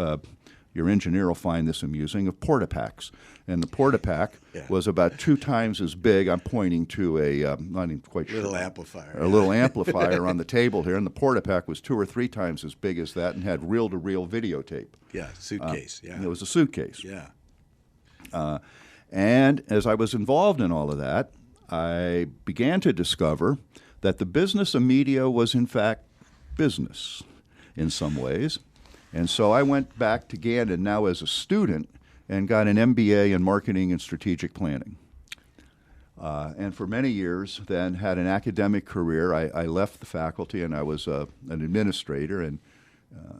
your engineer will find this amusing, of porta-packs. And the porta-pack was about 2 times as big. I'm pointing to I'm not even quite sure. Little amplifier. A little amplifier on the table here. And the porta-pack was 2 or 3 times as big as that and had reel-to-reel videotape. Yeah, suitcase. It was a suitcase. Yeah. And as I was involved in all of that, I began to discover that the business of media was, in fact, business in some ways. And so I went back to Gandon now as a student and got an MBA in marketing and strategic planning. And for many years then had an academic career. I left the faculty and I was an administrator, and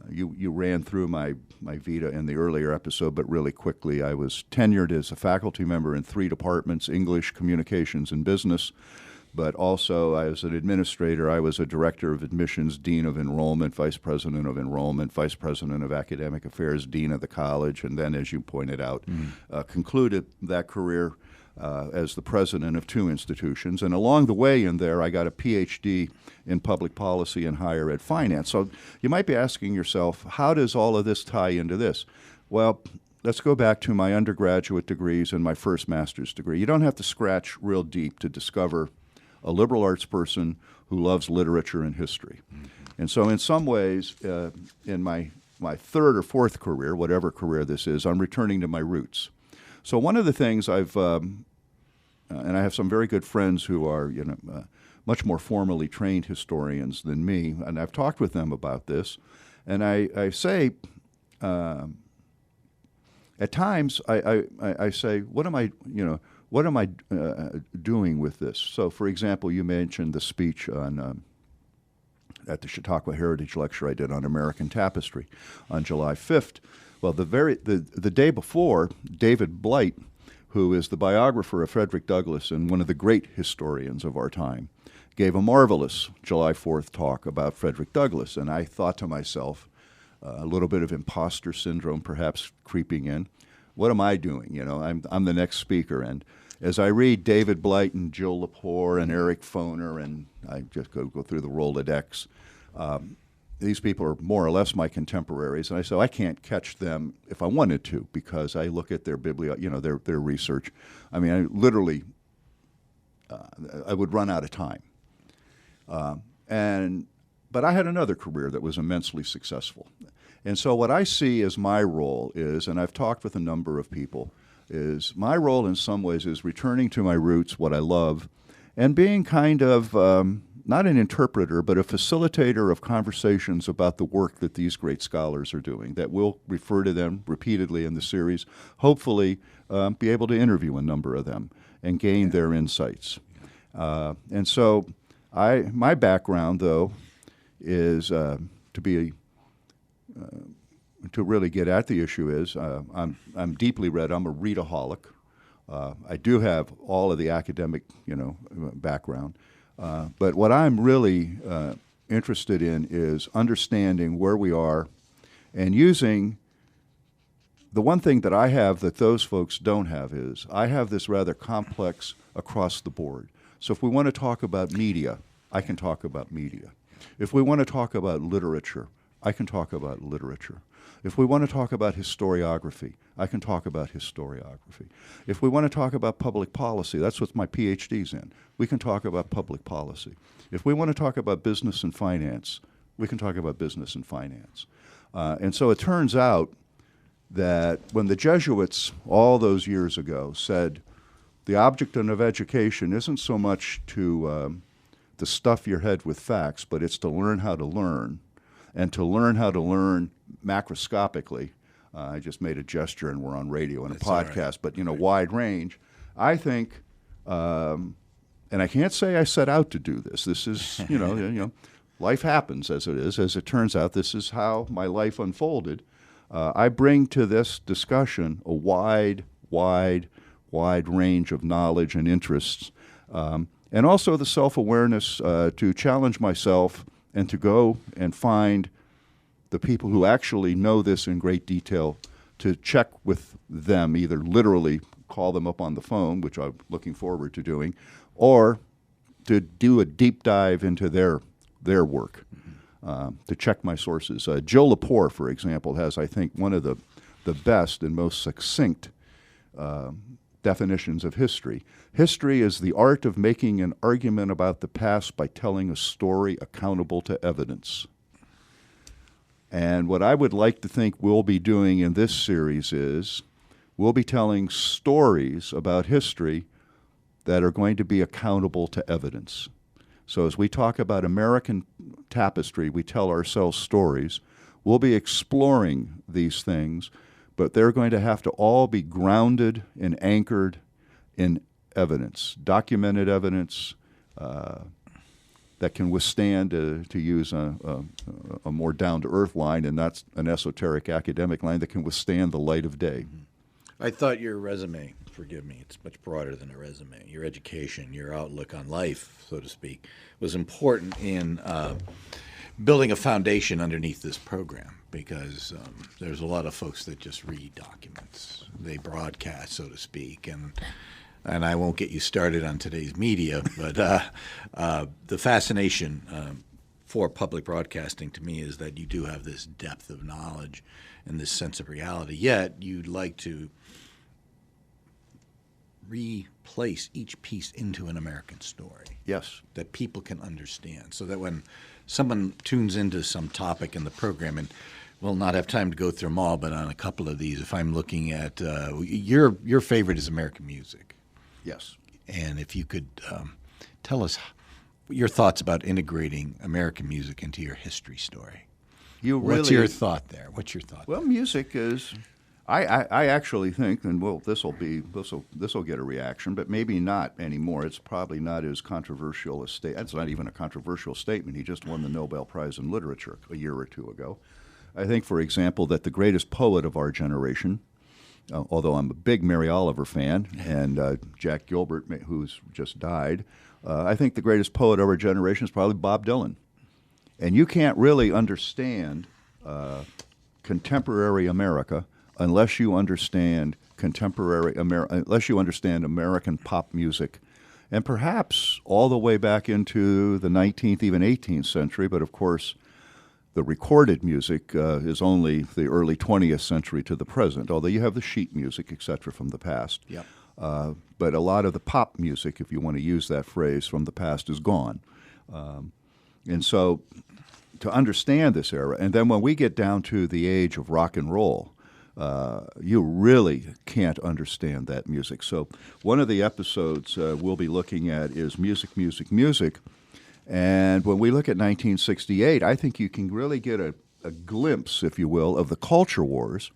you ran through my vita in the earlier episode, but really quickly. I was tenured as a faculty member in 3 departments, English, communications, and business. But also, as an administrator, I was a director of admissions, dean of enrollment, vice president of enrollment, vice president of academic affairs, dean of the college, and then, as you pointed out, concluded that career as the president of 2 institutions. And along the way in there, I got a PhD in public policy and higher ed finance. So you might be asking yourself, how does all of this tie into this? Well, let's go back to my undergraduate degrees and my first master's degree. You don't have to scratch real deep to discover a liberal arts person who loves literature and history. And so in some ways, in my 3rd or 4th career, whatever career this is, I'm returning to my roots. So one of the things and I have some very good friends who are, much more formally trained historians than me, and I've talked with them about this, and I say, at times I say, what am I doing with this? So, for example, you mentioned the speech at the Chautauqua Heritage Lecture I did on American tapestry on July 5th. Well, the day before, David Blight, who is the biographer of Frederick Douglass and one of the great historians of our time, gave a marvelous July 4th talk about Frederick Douglass. And I thought to myself, a little bit of imposter syndrome perhaps creeping in. What am I doing? I'm the next speaker. And as I read David Blight and Jill Lepore and Eric Foner, and I just go through the Rolodex, these people are more or less my contemporaries, and I say I can't catch them if I wanted to, because I look at their their research. I mean, I literally, I would run out of time. But I had another career that was immensely successful. And so what I see as my role is, and I've talked with a number of people, is my role in some ways is returning to my roots, what I love, and being kind of not an interpreter, but a facilitator of conversations about the work that these great scholars are doing, that we'll refer to them repeatedly in the series, hopefully be able to interview a number of them and gain their insights. And so my background, though, is to really get at the issue is I'm deeply read. I'm a readaholic. I do have all of the academic, background. But what I'm really interested in is understanding where we are and using the one thing that I have that those folks don't have is I have this rather complex across the board. So if we want to talk about media, I can talk about media. If we want to talk about literature, I can talk about literature. If we want to talk about historiography, I can talk about historiography. If we want to talk about public policy, that's what my PhD's in. We can talk about public policy. If we want to talk about business and finance, we can talk about business and finance. And so it turns out that when the Jesuits all those years ago said the object of education isn't so much to stuff your head with facts, but it's to learn how to learn, and to learn how to learn macroscopically. I just made a gesture, and we're on radio and a podcast, but wide range. I think, and I can't say I set out to do this. This is, life happens as it is. As it turns out, this is how my life unfolded. I bring to this discussion a wide wide range of knowledge and interests, and also the self-awareness to challenge myself and to go and find the people who actually know this in great detail, to check with them, either literally call them up on the phone, which I'm looking forward to doing, or to do a deep dive into their work, to check my sources. Joe Lepore, for example, has, I think, one of the best and most succinct definitions of history. History is the art of making an argument about the past by telling a story accountable to evidence. And what I would like to think we'll be doing in this series is we'll be telling stories about history that are going to be accountable to evidence. So as we talk about American tapestry, we tell ourselves stories. We'll be exploring these things, but they're going to have to all be grounded and anchored in evidence, documented evidence that can withstand, to use a more down-to-earth line, and not an esoteric academic line, that can withstand the light of day. I thought your resume, forgive me, it's much broader than a resume, your education, your outlook on life, so to speak, was important in building a foundation underneath this program, because there's a lot of folks that just read documents. They broadcast, so to speak, and I won't get you started on today's media, but the fascination for public broadcasting to me is that you do have this depth of knowledge and this sense of reality, yet you'd like to replace each piece into an American story. Yes. That people can understand, so that when someone tunes into some topic in the program, and we'll not have time to go through them all, but on a couple of these, if I'm looking at your favorite is American music. Yes. And if you could tell us your thoughts about integrating American music into your history story. What's your thought there? What's your thought? Well, music is, I actually think, and well, this will get a reaction, but maybe not anymore. It's probably not as controversial a statement. That's not even a controversial statement. He just won the Nobel Prize in Literature a year or two ago. I think, for example, that the greatest poet of our generation, although I'm a big Mary Oliver fan, and Jack Gilbert, who's just died, I think the greatest poet of our generation is probably Bob Dylan. And you can't really understand contemporary America unless you understand unless you understand American pop music, and perhaps all the way back into the 19th, even 18th century. But of course, the recorded music is only the early 20th century to the present, although you have the sheet music, etc., from the past. Yep. But a lot of the pop music, if you want to use that phrase, from the past is gone. And so to understand this era, and then when we get down to the age of rock and roll, you really can't understand that music. So one of the episodes we'll be looking at is music, music, music. And when we look at 1968, I think you can really get a glimpse, if you will, of the culture wars.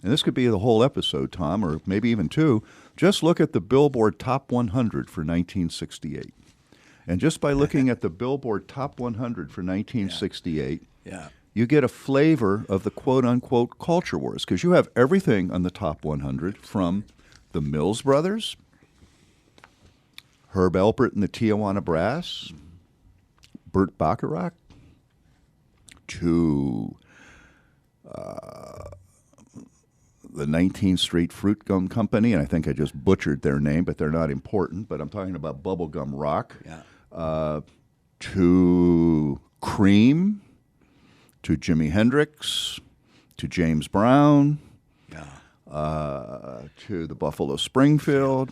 And this could be the whole episode, Tom, or maybe even two. Just look at the Billboard Top 100 for 1968. And just by looking at the Billboard Top 100 for 1968, you get a flavor of the quote-unquote culture wars, because you have everything on the Top 100 from the Mills Brothers, Herb Alpert and the Tijuana Brass, Burt Bacharach, to the 19th Street Fruit Gum Company, and I think I just butchered their name, but they're not important, but I'm talking about bubblegum rock, to Cream, to Jimi Hendrix, to James Brown, to the Buffalo Springfield.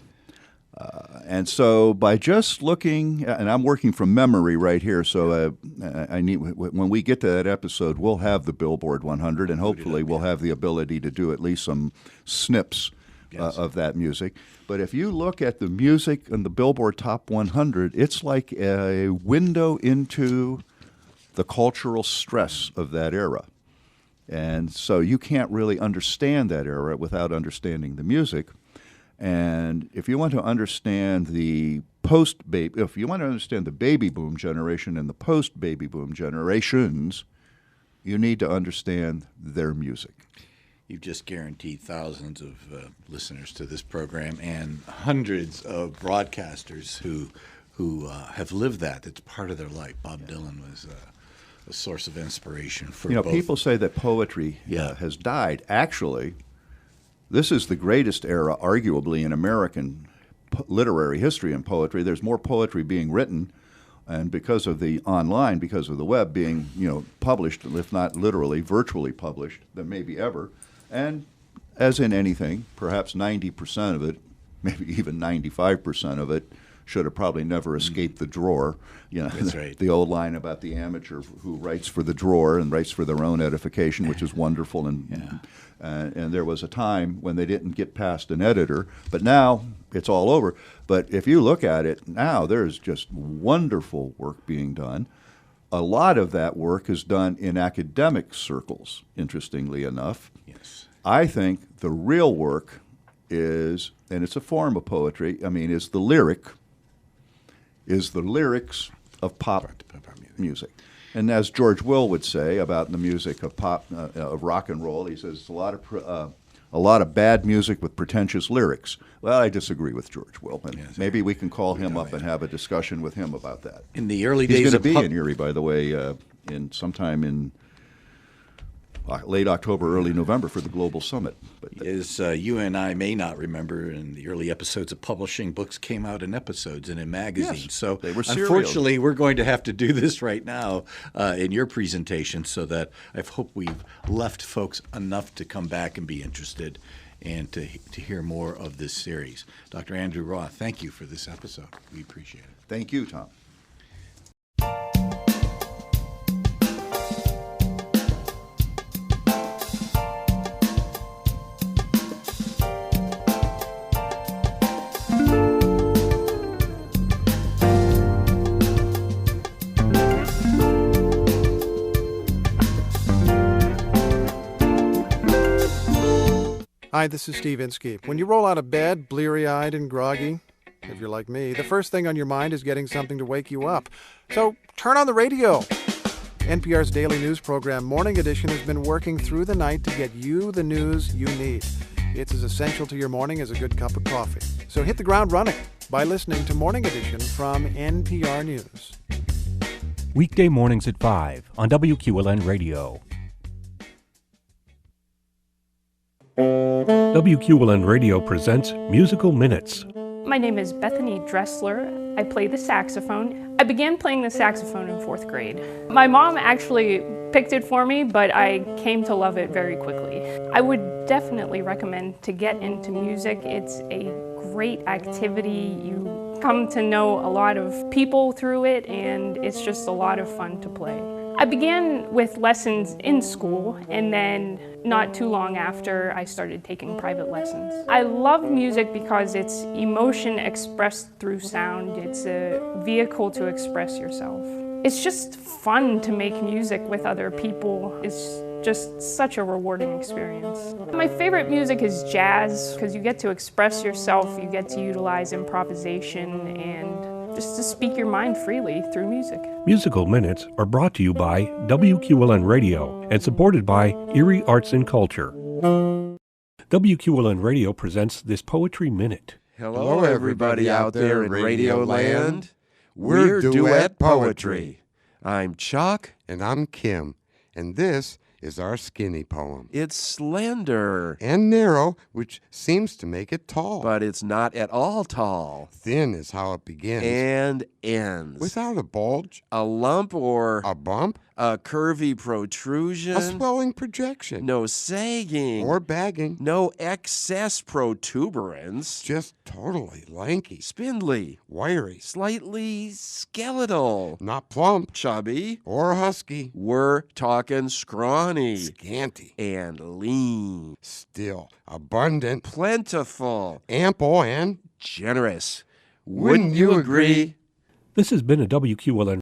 And so by just looking, and I'm working from memory right here, so I need, when we get to that episode, we'll have the Billboard 100, and hopefully we'll have the ability to do at least some snips of that music. But if you look at the music in the Billboard Top 100, it's like a window into the cultural stress of that era. And so you can't really understand that era without understanding the music. And if you want to understand the if you want to understand the baby boom generation and the post-baby boom generations, you need to understand their music. you've just guaranteed thousands of listeners to this program and hundreds of broadcasters who have lived that. It's part of their life. Bob Dylan was a source of inspiration for both. People say that poetry has died. Actually, this is the greatest era, arguably, in American literary history and poetry. There's more poetry being written, and because of the online, because of the web being, published, if not literally, virtually published, than maybe ever. And as in anything, perhaps 90% of it, maybe even 95% of it, should have probably never escaped the drawer. That's right. The old line about the amateur who writes for the drawer and writes for their own edification, which is wonderful. And there was a time when they didn't get past an editor, but now it's all over. But if you look at it now, there's just wonderful work being done. A lot of that work is done in academic circles, interestingly enough. Yes. I think the real work is, and it's a form of poetry, is the lyrics of pop music. And as George Will would say about the music of pop, of rock and roll, he says it's a lot of bad music with pretentious lyrics. Well, I disagree with George Will, and maybe we can call him up and have a discussion with him about that. In the early He's days going of to be in Erie, by the way, sometime in late October, early November for the Global Summit. But as you and I may not remember, in the early episodes of publishing, books came out in episodes and in magazines. Yes, so they were serial. Unfortunately, we're going to have to do this right now in your presentation, so that I hope we've left folks enough to come back and be interested and to hear more of this series. Dr. Andrew Roth, thank you for this episode. We appreciate it. Thank you, Tom. Hi, this is Steve Inskeep. When you roll out of bed, bleary-eyed and groggy, if you're like me, the first thing on your mind is getting something to wake you up. So turn on the radio. NPR's daily news program, Morning Edition, has been working through the night to get you the news you need. It's as essential to your morning as a good cup of coffee. So hit the ground running by listening to Morning Edition from NPR News. Weekday mornings at 5 on WQLN Radio. WQLN Radio presents Musical Minutes. My name is Bethany Dressler. I play the saxophone. I began playing the saxophone in 4th grade. My mom actually picked it for me, but I came to love it very quickly. I would definitely recommend to get into music. It's a great activity. You come to know a lot of people through it, and it's just a lot of fun to play. I began with lessons in school, and then not too long after, I started taking private lessons. I love music because it's emotion expressed through sound. It's a vehicle to express yourself. It's just fun to make music with other people. It's just such a rewarding experience. My favorite music is jazz, because you get to express yourself, you get to utilize improvisation, and just to speak your mind freely through music. Musical Minutes are brought to you by WQLN Radio and supported by Erie Arts and Culture. WQLN Radio presents this Poetry Minute. Hello, everybody out there in Radio Land. We're Duet Poetry. I'm Chuck. And I'm Kim. And this is our skinny poem. It's slender. And narrow, which seems to make it tall. But it's not at all tall. Thin is how it begins. And ends. Without a bulge. A lump or... a bump. A curvy protrusion. A swelling projection. No sagging. Or bagging. No excess protuberance. Just totally lanky. Spindly. Wiry. Slightly skeletal. Not plump. Chubby. Or husky. We're talking scrawny. Scanty. And lean. Still abundant. Plentiful. Ample and generous. Wouldn't you agree? This has been a WQLN